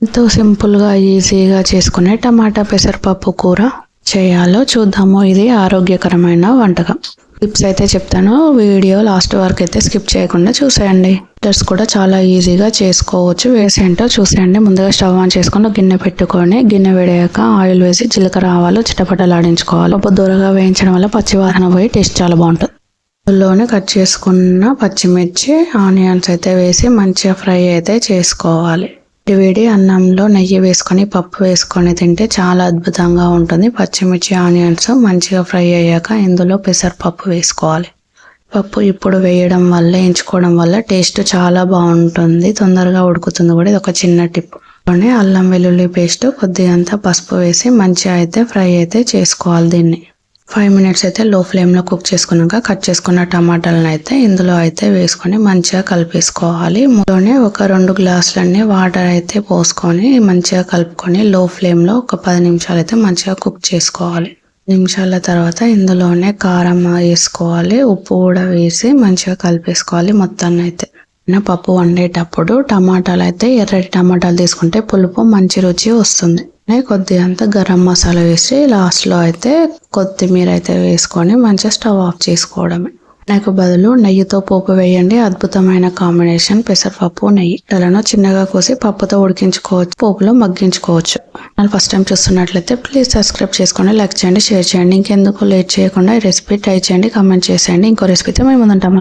ఎంతో సింపుల్గా ఈజీగా చేసుకునే టమాటా పెసరపప్పు కూర చేయాలో చూద్దాము. ఇది ఆరోగ్యకరమైన వంటకం. టిప్స్ అయితే చెప్తాను, వీడియో లాస్ట్ వరకు అయితే స్కిప్ చేయకుండా చూసేయండి. టిప్స్ కూడా చాలా ఈజీగా చేసుకోవచ్చు. వేసేంటో చూసేయండి. ముందుగా స్టవ్ ఆన్ చేసుకొని గిన్నె పెట్టుకొని గిన్నె వేడాక ఆయిల్ వేసి జీలకర్ర ఆవాలు చిటపటలాడించుకోవాలి. పప్పు దూరగా వేయించడం వల్ల పచ్చి వాసన పోయి టేస్ట్ చాలా బాగుంటుంది. అందులోనే కట్ చేసుకున్న పచ్చిమిర్చి ఆనియన్స్ అయితే వేసి మంచిగా ఫ్రై అయితే చేసుకోవాలి. వేడి అన్నంలో నెయ్యి వేసుకొని పప్పు వేసుకొని తింటే చాలా అద్భుతంగా ఉంటుంది. పచ్చిమిర్చి ఆనియన్స్ మంచిగా ఫ్రై అయ్యాక ఇందులో పెసరపప్పు వేసుకోవాలి. పప్పు ఇప్పుడు వేయడం వల్ల ఎంచుకోవడం వల్ల టేస్ట్ చాలా బాగుంటుంది, తొందరగా ఉడుకుతుంది కూడా. ఇది ఒక చిన్న టిప్. అల్లం వెల్లుల్లి పేస్ట్ కొద్దిగంత పసుపు వేసి మంచిగా అయితే ఫ్రై అయితే చేసుకోవాలి. దీన్ని 5 మినిట్స్ అయితే లో ఫ్లేమ్లో కుక్ చేసుకున్నాక కట్ చేసుకున్న టమాటాలను అయితే ఇందులో అయితే వేసుకొని మంచిగా కలిపేసుకోవాలి. ఇందులోనే ఒక 2 గ్లాసులన్నీ వాటర్ అయితే పోసుకొని మంచిగా కలుపుకొని లో ఫ్లేమ్లో ఒక 10 నిమిషాలు అయితే మంచిగా కుక్ చేసుకోవాలి. నిమిషాల తర్వాత ఇందులోనే కారం వేసుకోవాలి, ఉప్పు కూడా వేసి మంచిగా కలిపేసుకోవాలి మొత్తాన్ని అయితే. పప్పు వండేటప్పుడు టమాటాలు అయితే ఎర్రటి టమాటాలు తీసుకుంటే పులుపు మంచి రుచి వస్తుంది. కొద్దిగంత గరం మసాలా వేసి లాస్ట్లో అయితే కొత్తిమీర అయితే వేసుకొని మంచిగా స్టవ్ ఆఫ్ చేసుకోవడమే. నాకు బదులు నెయ్యితో పోపు వేయండి, అద్భుతమైన కాంబినేషన్. పెసరపప్పు నెయ్యి ఇలానో చిన్నగా కోసి పప్పుతో ఉడికించుకోవచ్చు, పోపులో మగ్గించుకోవచ్చు. ఫస్ట్ టైం చూస్తున్నట్లయితే ప్లీజ్ సబ్స్క్రైబ్ చేసుకోండి, లైక్ చేయండి, షేర్ చేయండి. ఇంకెందుకు లేట్ చేయకుండా ఈ రెసిపీ ట్రై చేయండి, కామెంట్ చేసేయండి. ఇంకో రెసిపీతో మేము ముందుంటాము.